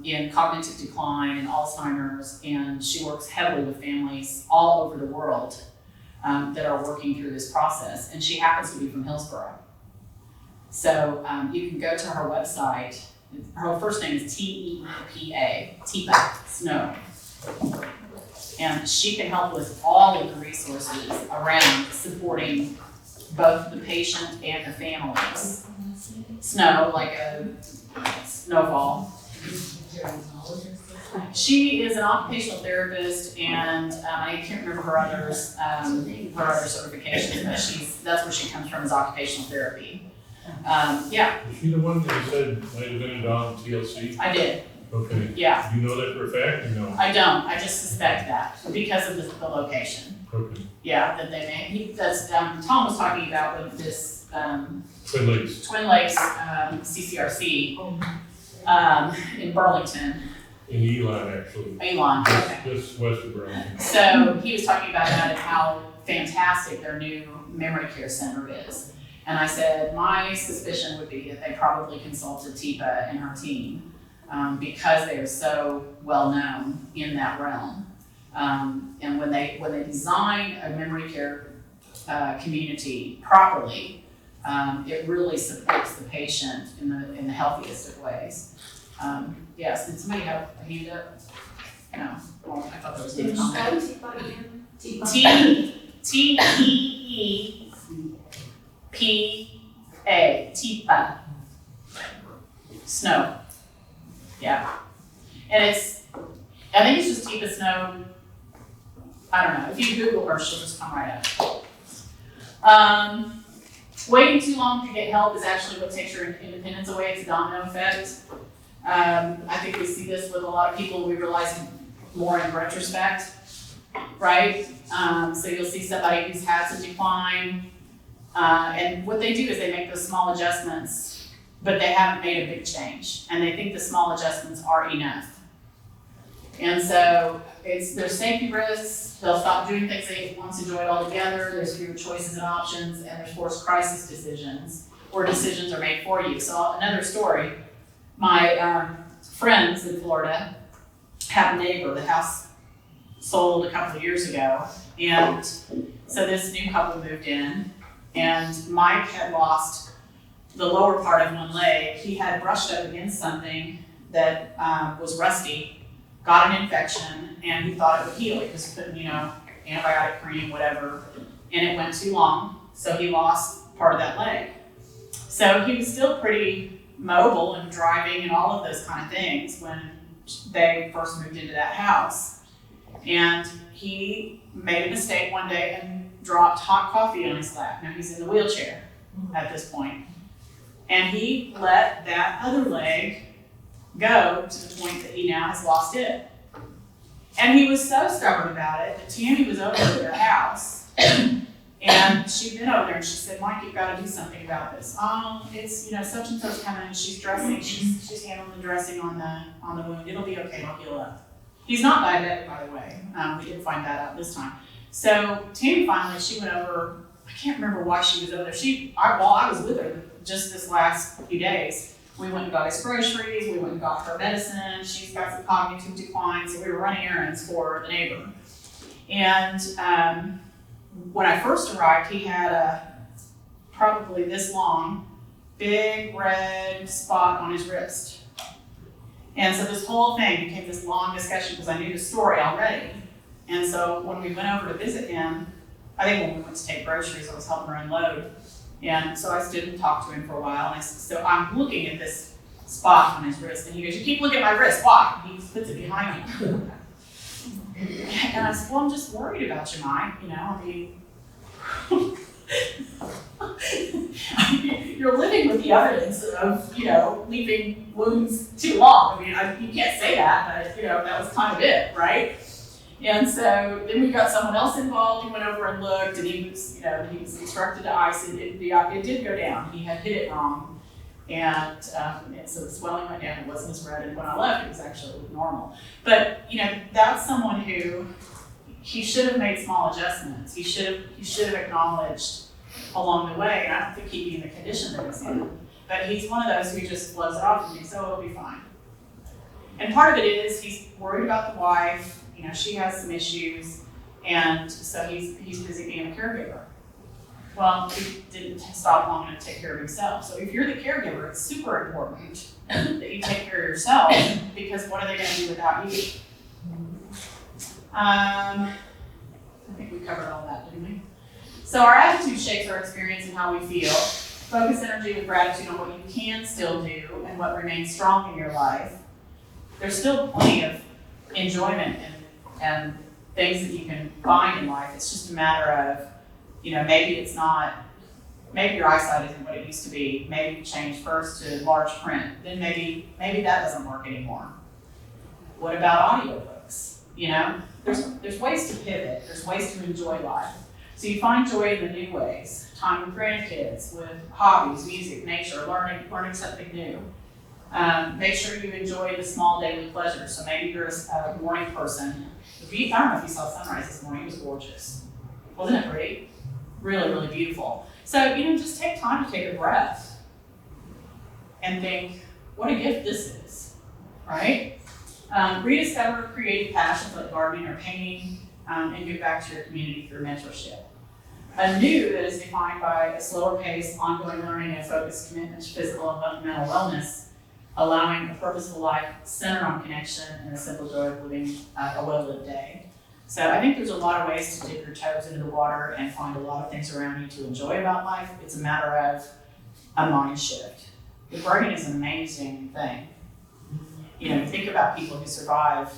in cognitive decline and Alzheimer's, and she works heavily with families all over the world that are working through this process, and she happens to be from Hillsborough. So you can go to her website. Her first name is T-E-E-P-A, Teepa Snow. And she can help with all of the resources around supporting both the patient and the families. Snow, like a snowfall. She is an occupational therapist, and I can't remember her other certifications, but that's where she comes from, is occupational therapy. Yeah. Is she the one that you said might have been involved in TLC? I did. Okay. Yeah. Do you know that for a fact or no? I don't. I just suspect that because of the location. Okay. Yeah, that they may. Tom was talking about with this Twin Lakes. Twin Lakes CCRC in Burlington. In Elon, actually. Elon. Okay. Just west of Burlington. So he was talking about that and how fantastic their new memory care center is. And I said, my suspicion would be that they probably consulted Teepa and her team because they are so well known in that realm. And when they design a memory care community properly, it really supports the patient in the healthiest of ways. Yes, did somebody have a hand up? No, well, I thought that was David. T-E-E-P-A, Teepa. Snow. Yeah. And I think it's just Teepa Snow. I don't know. If you Google her, she'll just come right up. Waiting too long to get help is actually what takes your independence away. It's a domino effect. I think we see this with a lot of people. We realize more in retrospect, right? So you'll see somebody who's had some decline, and what they do is they make those small adjustments, but they haven't made a big change, and they think the small adjustments are enough. And so there's safety risks. They'll stop doing things they once enjoyed altogether. There's fewer choices and options, and there's forced crisis decisions, or decisions are made for you. So another story. My friends in Florida have a neighbor. The house sold a couple of years ago, and so this new couple moved in, and Mike had lost the lower part of one leg, he had brushed up against something that was rusty, got an infection, and he thought it would heal. He was putting, antibiotic cream, whatever, and it went too long, so he lost part of that leg. So he was still pretty mobile and driving and all of those kind of things when they first moved into that house. And he made a mistake one day and dropped hot coffee on his lap. Now he's in the wheelchair at this point. And he let that other leg go to the point that he now has lost it. And he was so stubborn about it that Tammy was over at their house. And she'd been over there and she said, Mike, you've got to do something about this. It's, such and such coming and she's dressing. She's handling the dressing on the wound. It'll be okay, it'll heal up. He's not diabetic, by the way. We didn't find that out this time. So Tammy finally, she went over, I can't remember why she was over there. I was with her just this last few days. We went and got his groceries, we went and got her medicine. She's got some cognitive decline, so we were running errands for the neighbor. And when I first arrived, he had a probably this long, big red spot on his wrist. And so this whole thing became this long discussion because I knew the story already. And so when we went over to visit him, I think when we went to take groceries, I was helping her unload. And so I stood and talked to him for a while. And so I'm looking at this spot on his wrist. And he goes, you keep looking at my wrist, why? He puts it behind me. And I said, well, I'm just worried about you, Mike. You're living with the evidence of, leaving wounds too long. You can't say that, but, that was kind of it, right? And so then we got someone else involved. He went over and looked, and he was instructed to ice it. It did go down. He had hit it wrong. And so the swelling went down. It wasn't as red. And when I left, it was actually normal. But, that's someone who, he should have made small adjustments. He should have acknowledged along the way. And I don't think he'd be in the condition that he's in. But he's one of those who just blows it off and thinks, oh, it'll be fine. And part of it is he's worried about the wife. She has some issues. And so he's busy being a caregiver. Well, he didn't stop long enough to take care of himself. So if you're the caregiver, it's super important that you take care of yourself, because what are they going to do without you? I think we covered all that, didn't we? So our attitude shapes our experience and how we feel. Focus energy with gratitude on what you can still do and what remains strong in your life. There's still plenty of enjoyment and things that you can find in life. It's just a matter of, maybe your eyesight isn't what it used to be. Maybe you change first to large print. Then maybe that doesn't work anymore. What about audiobooks? There's ways to pivot. There's ways to enjoy life. So you find joy in the new ways. Time with grandkids, with hobbies, music, nature, learning something new. Make sure you enjoy the small daily pleasures. So maybe you're a morning person. I don't know if you saw sunrise this morning. It was gorgeous. Wasn't it great? Really, really beautiful. So, just take time to take a breath and think, what a gift this is, right? Rediscover creative passions like gardening or painting, and give back to your community through mentorship. A new that is defined by a slower pace, ongoing learning, and focused commitment to physical and mental wellness, allowing a purposeful life centered on connection and the simple joy of living a well-lived day. So I think there's a lot of ways to dip your toes into the water and find a lot of things around you to enjoy about life. It's a matter of a mind shift. The brain is an amazing thing. Think about people who survive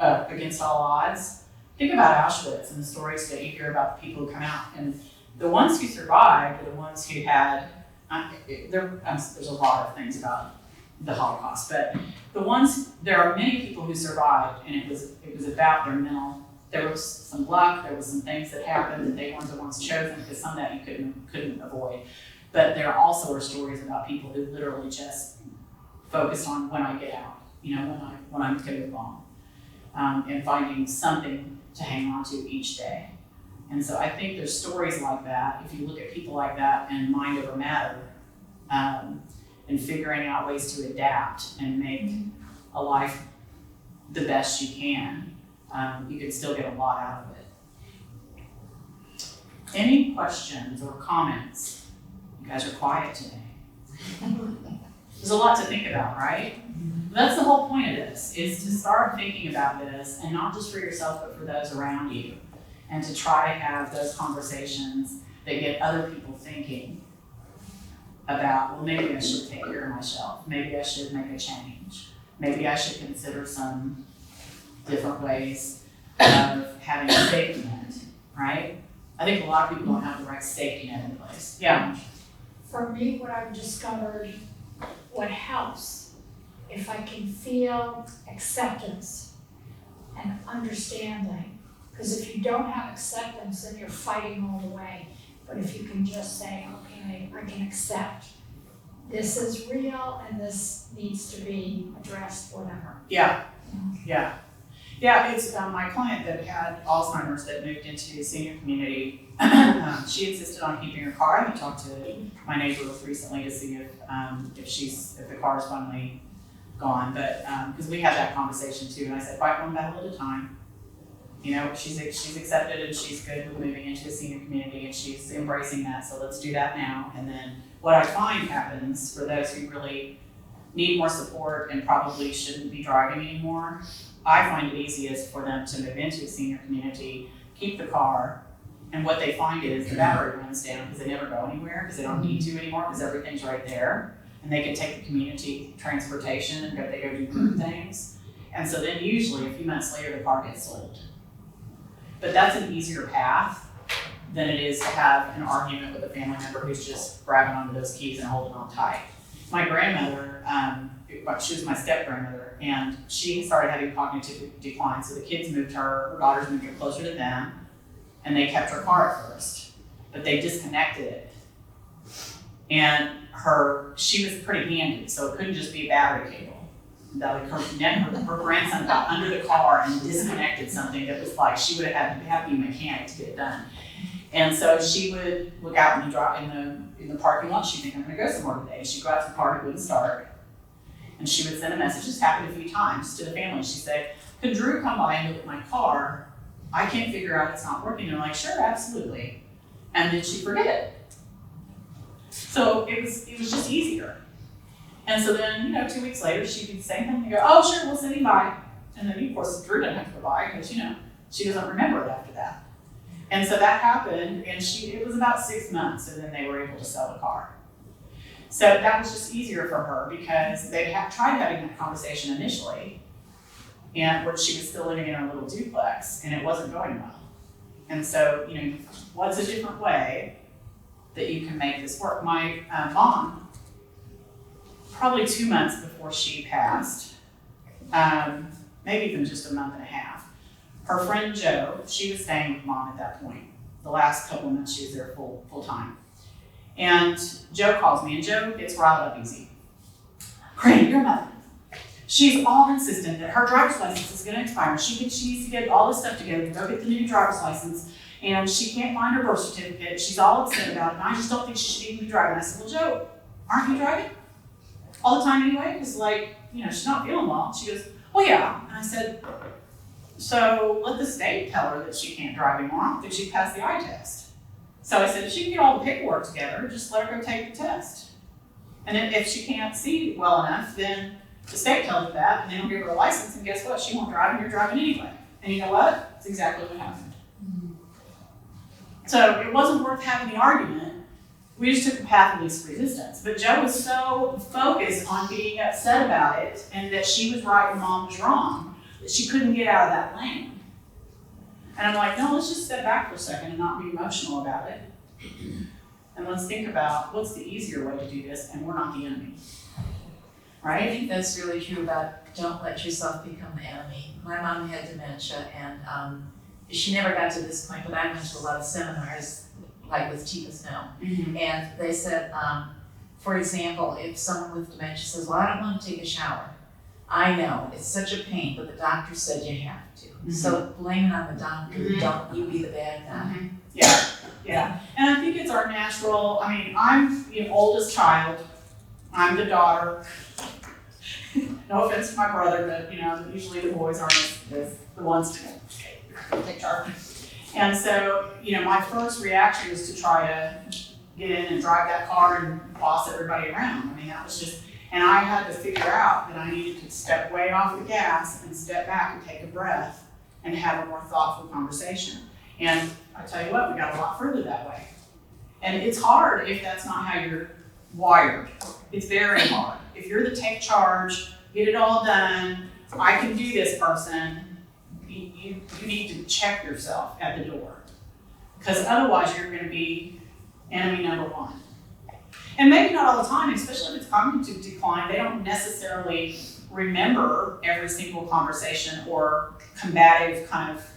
against all odds. Think about Auschwitz and the stories that you hear about the people who come out. And the ones who survived are the ones who had, there's a lot of things about the Holocaust, but there are many people who survived, and it was about their mental. There was some luck, there was some things that happened that they weren't the ones chosen, because some of that you couldn't avoid. But there also are stories about people who literally just focused on when I get out, when I'm going to move on, and finding something to hang on to each day. And so I think there's stories like that. If you look at people like that and mind over matter, and figuring out ways to adapt and make a life the best you can, you can still get a lot out of it. Any questions or comments? You guys are quiet today. There's a lot to think about, right? That's the whole point of this, is to start thinking about this, and not just for yourself, but for those around you. And to try to have those conversations that get other people thinking about, well, maybe I should take care of myself. Maybe I should make a change. Maybe I should consider some different ways of having a safety net, right? I think a lot of people don't have the right safety net in place. Yeah. For me, what I've discovered, what helps, if I can feel acceptance and understanding. Because if you don't have acceptance, then you're fighting all the way. But if you can just say, okay, I can accept this is real and this needs to be addressed, whatever. Yeah. Yeah, it's my client that had Alzheimer's that moved into the senior community. She insisted on keeping her car. I haven't talked to my neighbor recently to see if the car is finally gone, but because we had that conversation too, and I said, fight one battle at a time. You know, she's accepted and she's good with moving into a senior community and she's embracing that, so let's do that now. And then what I find happens for those who really need more support and probably shouldn't be driving anymore, I find it easiest for them to move into a senior community, keep the car, and what they find is the battery runs down because they never go anywhere because they don't need to anymore because everything's right there. And they can take the community transportation and they go do group things. And so then usually a few months later the car gets sold. But that's an easier path than it is to have an argument with a family member who's just grabbing onto those keys and holding on tight. My grandmother, she was my step-grandmother, and she started having cognitive decline. So the kids moved her daughters moved her closer to them, and they kept her car at first, but they disconnected it. And she was pretty handy, so it couldn't just be a battery cable. Her grandson got under the car and disconnected something that was like, she would have had to have a mechanic to get it done. And so she would look out in the parking lot, she'd think, I'm gonna go somewhere today. She'd go out to the car, it wouldn't start. And she would send a message, this happened a few times to the family. She'd say, could Drew come by and look at my car? I can't figure out it's not working. They're like, sure, absolutely. And then she'd forget it. So it was just easier. And so then, 2 weeks later, she'd do the same thing. They go, oh, sure, we'll send him by. And then, of course, Drew doesn't have to go by because, she doesn't remember it after that. And so that happened, and it was about 6 months, and then they were able to sell the car. So that was just easier for her because they had tried having that conversation initially, and when she was still living in her little duplex, and it wasn't going well. And so, what's a different way that you can make this work? My mom, probably 2 months before she passed, maybe even just a month and a half, her friend Jo, she was staying with Mom at that point. The last couple of months she was there full time. And Jo calls me, and Jo gets riled up easy. Granny, your mother, she's all insistent that her driver's license is going to expire. She needs to get all this stuff together to go get the new driver's license, and she can't find her birth certificate. She's all upset about it, and I just don't think she should even be driving. I said, well, Jo, aren't you driving? All the time anyway? Because she's not feeling well. She goes, well, yeah. And I said, so let the state tell her that she can't drive anymore. I don't think she'd pass the eye test. So I said, if she can get all the paperwork together, just let her go take the test. And then if she can't see well enough, then the state tells her that, and they don't give her a license, and guess what? She won't drive, and you're driving anyway. And you know what? That's exactly what happened. So it wasn't worth having the argument. We just took the path of least resistance. But Jo was so focused on being upset about it and that she was right and Mom was wrong that she couldn't get out of that lane. And I'm like, no, let's just step back for a second and not be emotional about it. And let's think about what's the easier way to do this, and we're not the enemy. I Right? think that's really true about don't let yourself become the enemy. My mom had dementia, and she never got to this point, but I went to a lot of seminars, like with Tika Snow. Mm-hmm. And they said, for example, if someone with dementia says, well, I don't want to take a shower. I know, it's such a pain, but the doctor said you have to. Mm-hmm. So blame it on the doctor, Mhm. don't you be the bad guy. Yeah. And I think it's our natural, I'm the oldest child. I'm the daughter. No offense to my brother, but usually the boys aren't as the ones to take charge. And so, my first reaction was to try to get in and drive that car and boss everybody around. I mean, that was just, and I had to figure out that I needed to step way off the gas and step back and take a breath and have a more thoughtful conversation. And I tell you what, we got a lot further that way. And it's hard if that's not how you're wired. It's very hard. If you're the take charge, get it all done, I can do this person, you need to check yourself at the door. Because otherwise you're gonna be enemy number one. And maybe not all the time, especially if it's cognitive decline, they don't necessarily remember every single conversation or combative kind of,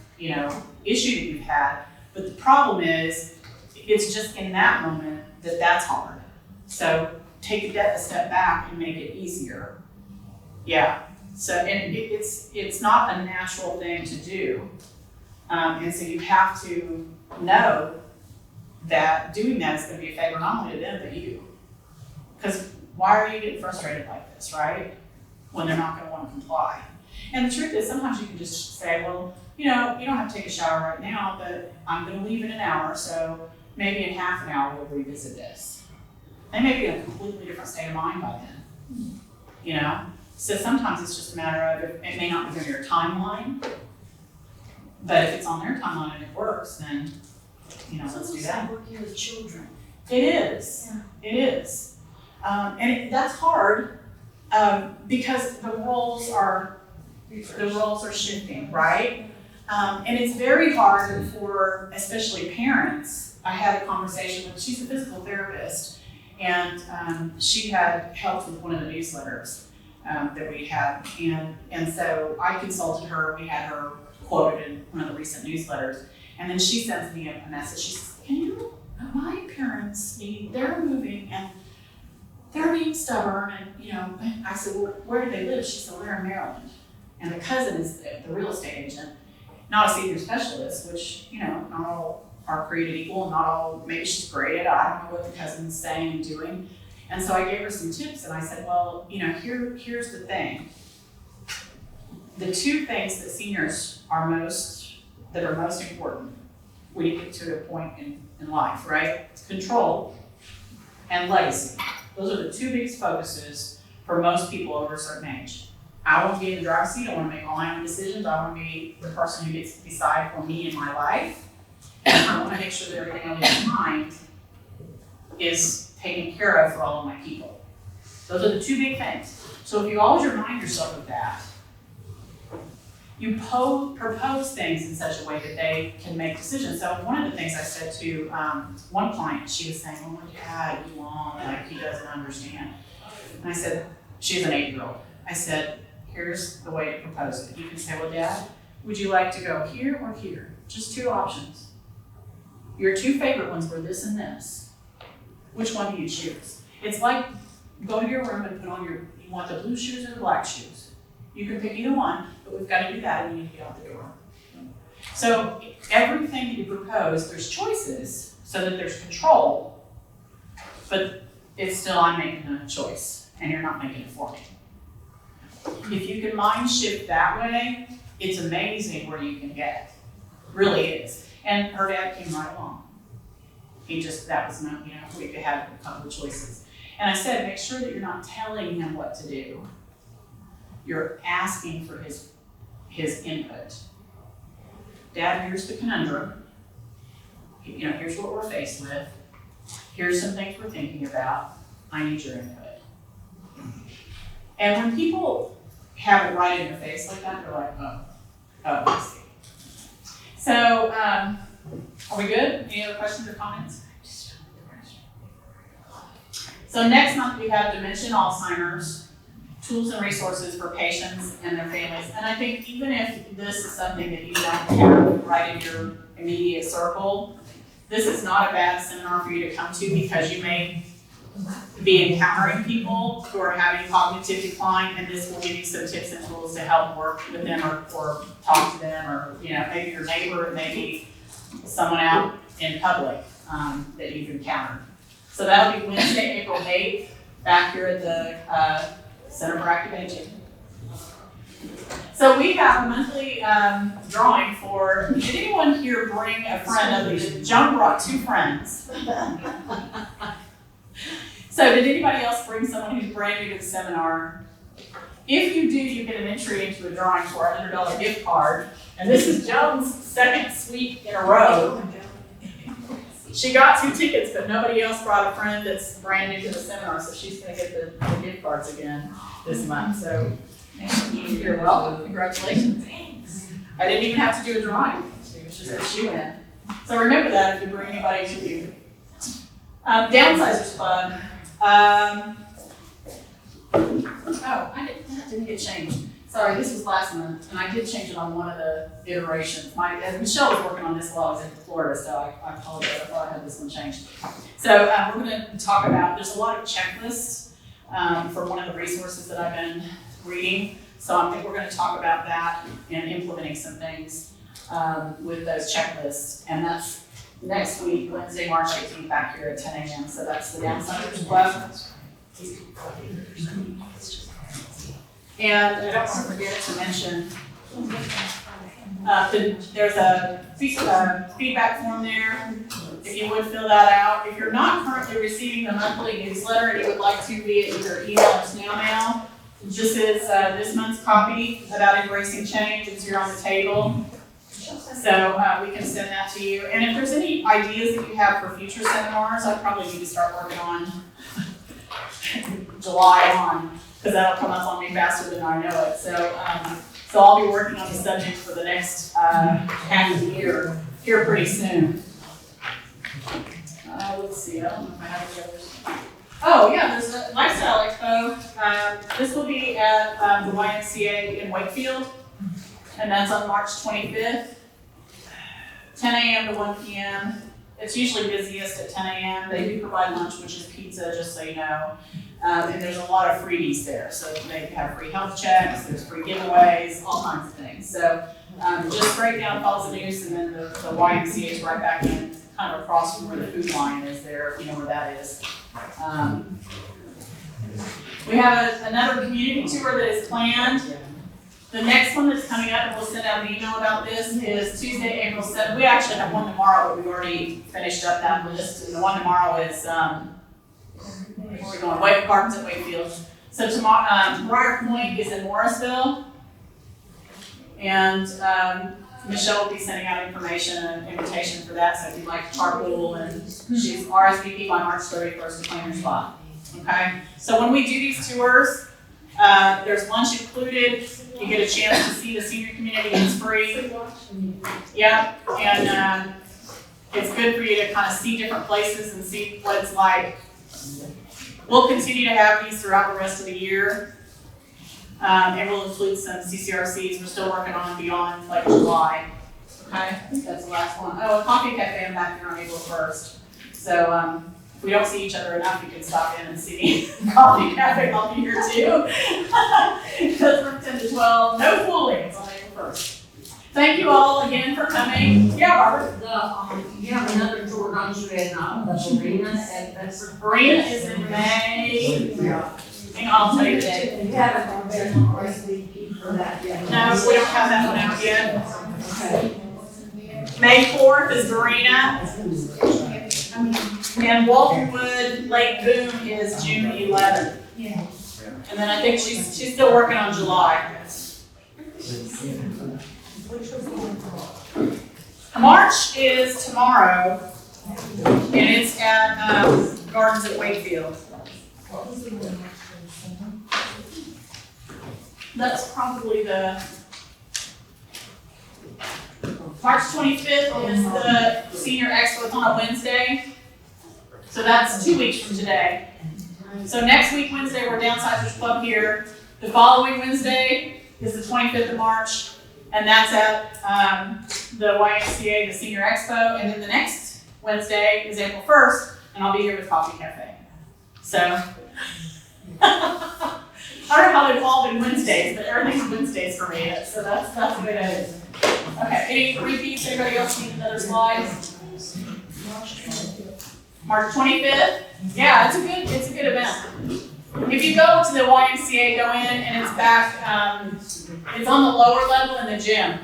issue that you've had. But the problem is, it's just in that moment that's hard. So take a step back and make it easier. Yeah. So, and it's not a natural thing to do. And so you have to know that doing that is going to be a favor not only to them, but you. Because why are you getting frustrated like this, right? When they're not going to want to comply. And the truth is, sometimes you can just say, well, you don't have to take a shower right now, but I'm going to leave in an hour, so maybe in half an hour we'll revisit this. They may be in a completely different state of mind by then, So sometimes it's just a matter of, it may not be on your timeline, but if it's on their timeline and it works, then, let's do that. It's like working with children. It is. Yeah. It is. That's hard because the roles are shifting, right? And it's very hard for especially parents. I had a conversation with, she's a physical therapist, and she had helped with one of the newsletters that we had. And so I consulted her, we had her quoted in one of the recent newsletters. And then she sends me a message. She says, my parents, they're moving and they're being stubborn. And, I said, well, where do they live? She said, we're in Maryland. And the cousin is the real estate agent, not a senior specialist, which, not all are created equal, not all, maybe she's graded. I don't know what the cousin's saying and doing. And so I gave her some tips and I said, well, here's the thing. The two things that seniors are most important when you get to a point in life, right? It's control and legacy. Those are the two biggest focuses for most people over a certain age. I want to be in the driver's seat. I want to make all my own decisions. I want to be the person who gets to decide for me in my life. And I want to make sure that everything on the mind is taken care of for all of my people. Those are the two big things. So if you always remind yourself of that, you propose things in such a way that they can make decisions. So one of the things I said to one client, she was saying, oh my God, you long, like he doesn't understand. And I said, she's an 8-year-old. I said, here's the way to propose it. You can say, well, Dad, would you like to go here or here? Just two options. Your two favorite ones were this and this. Which one do you choose? It's like, go to your room and put on you want the blue shoes or the black shoes. You can pick either one, but we've got to do that and you need to get out the door. So everything that you propose, there's choices so that there's control, but it's still I'm making a choice and you're not making it for me. If you can mind shift that way, it's amazing where you can get. Really is. And her dad came right along. That was not, we could have a couple of choices. And I said, make sure that you're not telling him what to do. You're asking for his input. Dad, here's the conundrum. Here's what we're faced with. Here's some things we're thinking about. I need your input. And when people have it right in their face like that, they're like, oh, I see. So, are we good? Any other questions or comments? So next month we have Dementia and Alzheimer's, tools and resources for patients and their families. And I think even if this is something that you don't have right in your immediate circle, this is not a bad seminar for you to come to because you may be encountering people who are having cognitive decline, and this will give you some tips and tools to help work with them or talk to them, or maybe your neighbor, maybe someone out in public that you've encountered. So that'll be Wednesday, April 8th, back here at the Center for Active Aging. So we have a monthly drawing for, did anyone here bring a friend other than, Joan brought 2 friends. So did anybody else bring someone who's brand new to the seminar? If you do, you get an entry into a drawing for a $100 gift card. And this is Joan's second week in a row. She got 2 tickets, but nobody else brought a friend that's brand new to the seminar, so she's gonna get the gift cards again this month, so. You're welcome, congratulations. Thanks. I didn't even have to do a drawing, it was just a shoe in. So remember that if you bring anybody to you. Downsizers Club. Oh, that didn't get changed. Sorry, this was last month, and I did change it on one of the iterations. Michelle was working on this while I was in Florida, so I apologize, I thought I had this one changed. So we're gonna talk about, there's a lot of checklists for one of the resources that I've been reading. So I think we're gonna talk about that and implementing some things with those checklists. And that's next week, Wednesday, March 18th, back here at 10 a.m. So that's the Downsizers Club. And I don't want to forget to mention, there's a feedback form there, if you would fill that out. If you're not currently receiving the monthly newsletter and you would like to via either email or snail mail, this is this month's copy about embracing change. It's here on the table. So we can send that to you. And if there's any ideas that you have for future seminars, I probably need to start working on July on, because that'll come up on me faster than I know it. So I'll be working on the subject for the next half of the year here pretty soon. Let's see, I don't know if I have the others. Oh yeah, there's a Lifestyle Expo. This will be at the YMCA in Wakefield, and that's on March 25th, 10 a.m. to 1 p.m. It's usually busiest at 10 a.m. They do provide lunch, which is pizza, just so you know. And there's a lot of freebies there. So they have free health checks, there's free giveaways, all kinds of things. So just straight down Falls of News, and then the YMCA is right back in, kind of across from where the food line is there, if you know where that is. We have another community tour that is planned. The next one that's coming up, and we'll send out an email about this, is Tuesday, April 7th. We actually have one tomorrow, but we've already finished up that list. And the one tomorrow is, where are we going? Wake Gardens at Wakefield. So tomorrow, Briar Point is in Morrisville. And Michelle will be sending out an invitation for that. So if you'd like to carpool, and she's RSVP by March 31st to claim your spot. Okay? So when we do these tours, there's lunch included. You get a chance to see the senior community. It's free. Yeah, and it's good for you to kind of see different places and see what it's like. We'll continue to have these throughout the rest of the year, and we'll include some CCRCs. We're still working on beyond like July. Okay, that's the last one. Oh, a coffee cafe I'm back there on April 1st. So if we don't see each other enough, you can stop in and see Coffee Cafe. I'll be here too. Because from 10 to 12, no fooling. It's on April 1st. Thank you all again for coming. Yeah, Barbara. You have another tour, don't you, in Arena, and that's. Arena is in May. And I'll tell you the date. You haven't been on RSVP for that yet. No, we don't have that one out yet. Okay. May 4th is Arena. And Walterwood Lake Boone is June 11th. Yeah. And then I think she's still working on July. March is tomorrow, and it's at Gardens at Wakefield. That's probably the March 25th is the Senior Expo. It's on a Wednesday, so that's 2 weeks from today. So next week, Wednesday, we're Downsizers Club here. The following Wednesday is the 25th of March, and that's at the YMCA, the Senior Expo. And then the next Wednesday is April 1st, and I'll be here with Coffee Cafe. So, I don't know how they've all been Wednesdays, but everything's Wednesdays for me, so that's the way that is. Okay, any repeats? Anybody else need another slide? March 25th? Yeah, it's a good event. If you go to the YMCA, go in, and it's back It's on the lower level in the gym.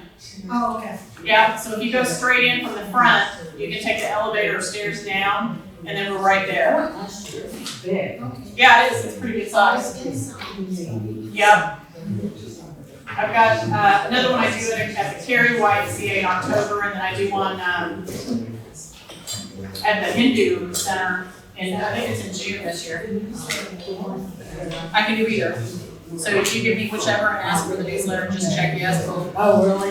Oh, okay. Yeah, so if you go straight in from the front, you can take the elevator or stairs down, and then we're right there. Big. Yeah, it is, it's pretty good size. Yep. I've got, another one I do at the Terry YMCA in October, and then I do one, at the Hindu Center in, I think it's in June this year. I can do either. So if you give me whichever and ask for the newsletter, just check yes. Oh, really?